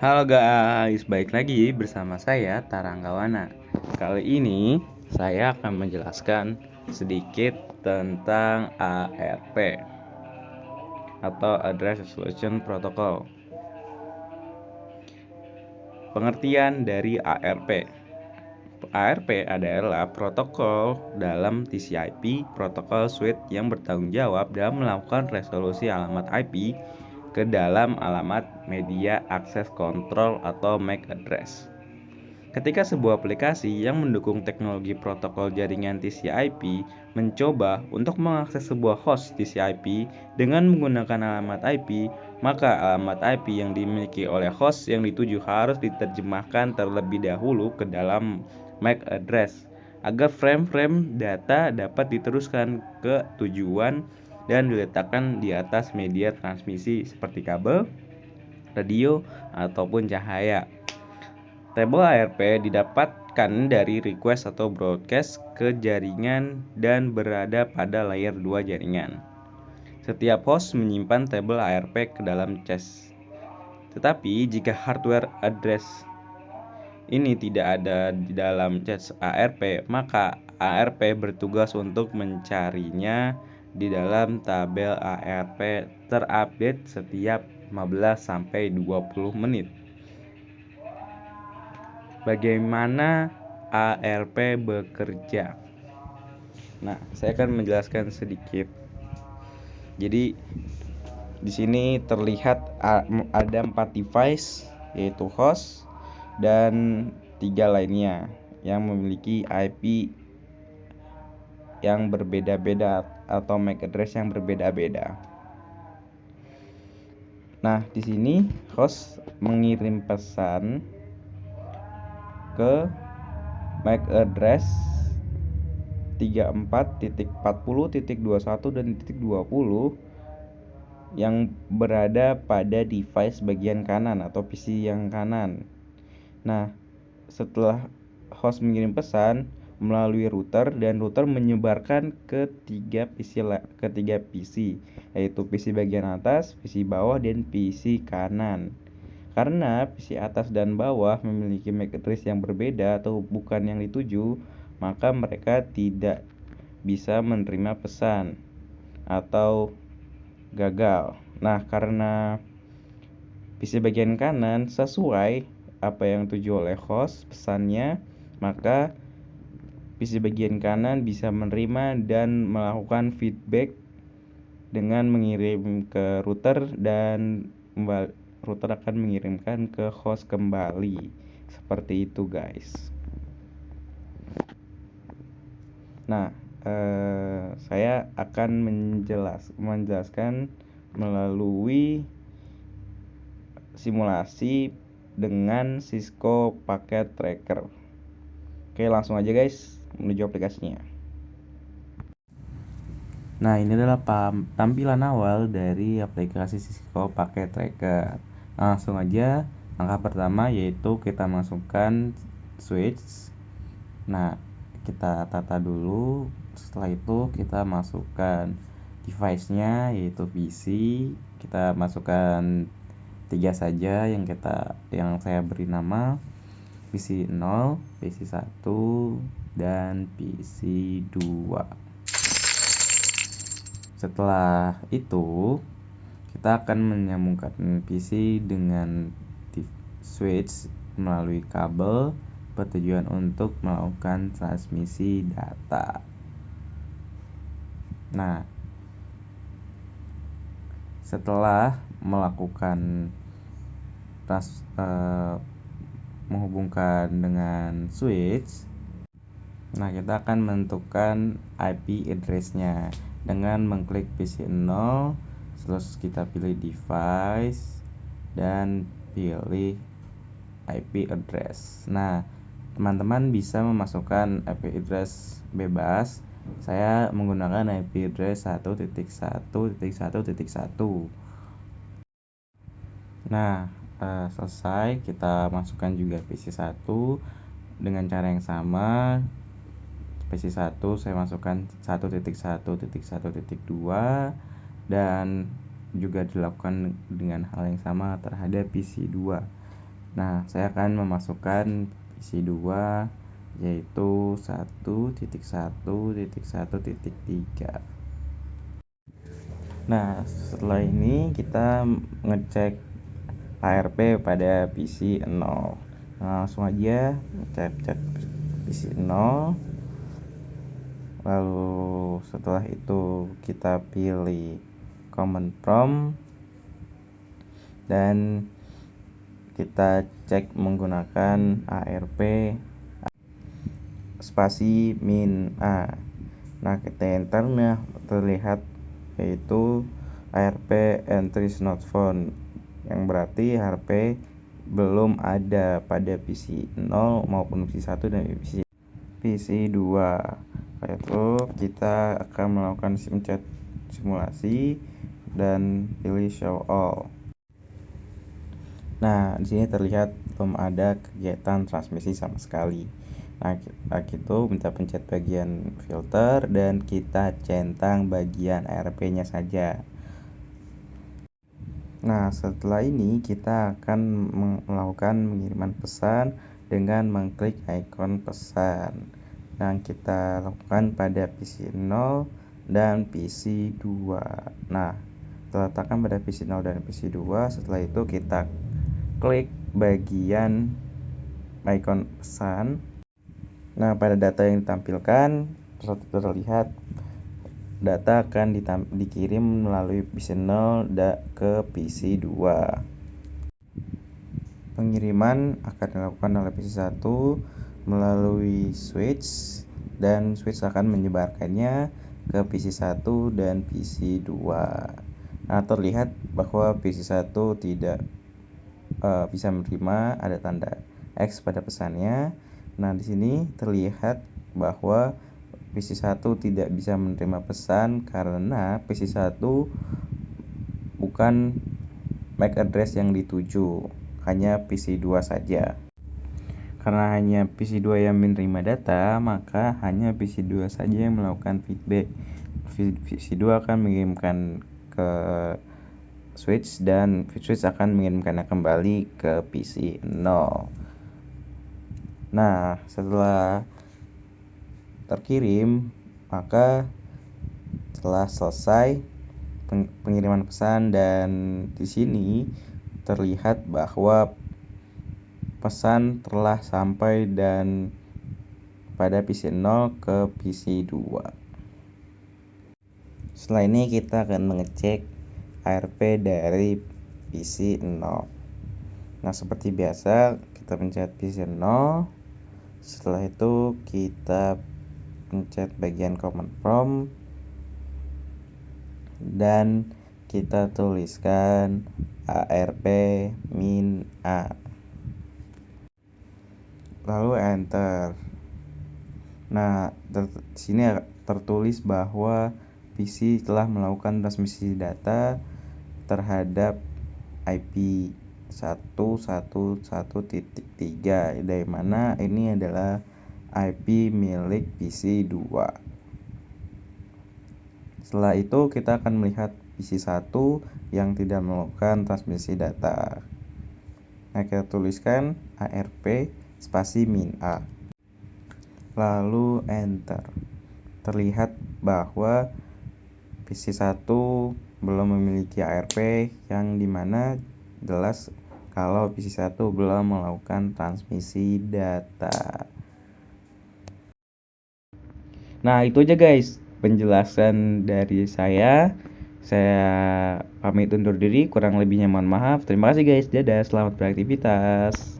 Halo guys, balik lagi bersama saya Taranggawana. Kali ini saya akan menjelaskan sedikit tentang ARP atau Address Resolution Protocol. Pengertian dari ARP. ARP adalah protokol dalam TCP protokol suite yang bertanggung jawab dalam melakukan resolusi alamat IP ke dalam alamat media akses kontrol atau MAC address. Ketika sebuah aplikasi yang mendukung teknologi protokol jaringan TCP mencoba untuk mengakses sebuah host TCP dengan menggunakan alamat IP, maka alamat IP yang dimiliki oleh host yang dituju harus diterjemahkan terlebih dahulu ke dalam MAC address agar frame-frame data dapat diteruskan ke tujuan dan diletakkan di atas media transmisi seperti kabel, radio, ataupun cahaya. Tabel ARP didapatkan dari request atau broadcast ke jaringan dan berada pada layer 2 jaringan. Setiap host menyimpan tabel ARP ke dalam cache. Tetapi jika hardware address ini tidak ada di dalam cache ARP, maka ARP bertugas untuk mencarinya di dalam tabel ARP terupdate setiap 15-20 menit. Bagaimana ARP bekerja? Nah, saya akan menjelaskan sedikit. Jadi di sini terlihat ada 4 device, yaitu host dan 3 lainnya yang memiliki IP yang berbeda-beda atau MAC address yang berbeda-beda. Nah, di sini host mengirim pesan ke MAC address 34.40.21 dan .20 yang berada pada device bagian kanan atau PC yang kanan. Nah, setelah host mengirim pesan melalui router dan router menyebarkan ke tiga PC, yaitu PC bagian atas, PC bawah, dan PC kanan. Karena PC atas dan bawah memiliki MAC address yang berbeda atau bukan yang dituju, maka mereka tidak bisa menerima pesan atau gagal. Nah, karena PC bagian kanan sesuai apa yang dituju oleh host pesannya, maka PC bagian kanan bisa menerima dan melakukan feedback dengan mengirim ke router dan router akan mengirimkan ke host kembali. Seperti itu, guys. Nah, saya akan menjelaskan melalui simulasi dengan Cisco Packet Tracker. Oke, langsung aja guys menuju aplikasinya. Nah, ini adalah tampilan awal dari aplikasi Cisco Packet Tracker. Langsung aja, langkah pertama yaitu kita masukkan switch. Nah, kita tata dulu. Setelah itu kita masukkan device-nya yaitu PC. Kita masukkan 3 saja yang saya beri nama PC 0, PC 1, dan PC 2. Setelah itu kita akan menyambungkan PC dengan switch melalui kabel bertujuan untuk melakukan transmisi data. Nah, setelah melakukan menghubungkan dengan switch, nah kita akan menentukan IP address-nya dengan mengklik PC 0, terus kita pilih device dan pilih IP address. Nah, teman-teman bisa memasukkan IP address bebas. Saya menggunakan IP address 1.1.1.1. Nah, selesai, kita masukkan juga PC 1 dengan cara yang sama. PC 1 saya masukkan 1.1.1.2 dan juga dilakukan dengan hal yang sama terhadap PC 2. Nah, saya akan memasukkan PC 2 yaitu 1.1.1.3. Nah, setelah ini kita ngecek ARP pada PC 0. Nah, langsung aja cek PC 0. Lalu setelah itu kita pilih command prompt dan kita cek menggunakan ARP spasi min A. Nah, kita enter, nah terlihat yaitu ARP entries not found, yang berarti ARP belum ada pada PC 0 maupun PC 1 dan PC 2. Setelah itu kita akan melakukan mencet simulasi dan pilih show all. Nah, di sini terlihat belum ada kegiatan transmisi sama sekali. Nah, kita minta pencet bagian filter dan kita centang bagian ARP-nya saja. Nah, setelah ini kita akan melakukan pengiriman pesan dengan mengklik ikon pesan yang kita lakukan pada PC 0 dan PC 2. Nah, terletakkan pada PC 0 dan PC 2. Setelah itu kita klik bagian ikon pesan. Nah, pada data yang ditampilkan terlihat data akan dikirim melalui PC 0 ke PC 2. Pengiriman akan dilakukan oleh PC 1 melalui switch dan switch akan menyebarkannya ke PC 1 dan PC 2. Nah, terlihat bahwa PC 1 tidak bisa menerima, ada tanda X pada pesannya. Nah, di sini terlihat bahwa PC 1 tidak bisa menerima pesan karena PC 1 bukan MAC address yang dituju, hanya PC 2 saja. Karena hanya PC 2 yang menerima data, maka hanya PC 2 saja yang melakukan feedback. PC 2 akan mengirimkan ke switch dan switch akan mengirimkannya kembali ke PC 0. Nah, setelah terkirim, maka telah selesai pengiriman pesan dan di sini terlihat bahwa pesan telah sampai dan pada PC 0 ke PC 2. Setelah ini kita akan mengecek ARP dari PC 0. Nah, seperti biasa kita pencet PC 0. Setelah itu kita pencet bagian command prompt dan kita tuliskan ARP min A. Lalu enter. Nah, di sini tertulis bahwa PC telah melakukan transmisi data terhadap IP 1.1.1.3, dari mana ini adalah IP milik PC 2. Setelah itu kita akan melihat PC 1 yang tidak melakukan transmisi data. Nah, kita tuliskan ARP spasi min A. Lalu enter. Terlihat bahwa PC 1 belum memiliki ARP, yang dimana jelas kalau PC 1 belum melakukan transmisi data. Nah, itu aja guys penjelasan dari saya. Saya pamit undur diri, kurang lebihnya mohon maaf. Terima kasih guys, dadah, selamat beraktivitas.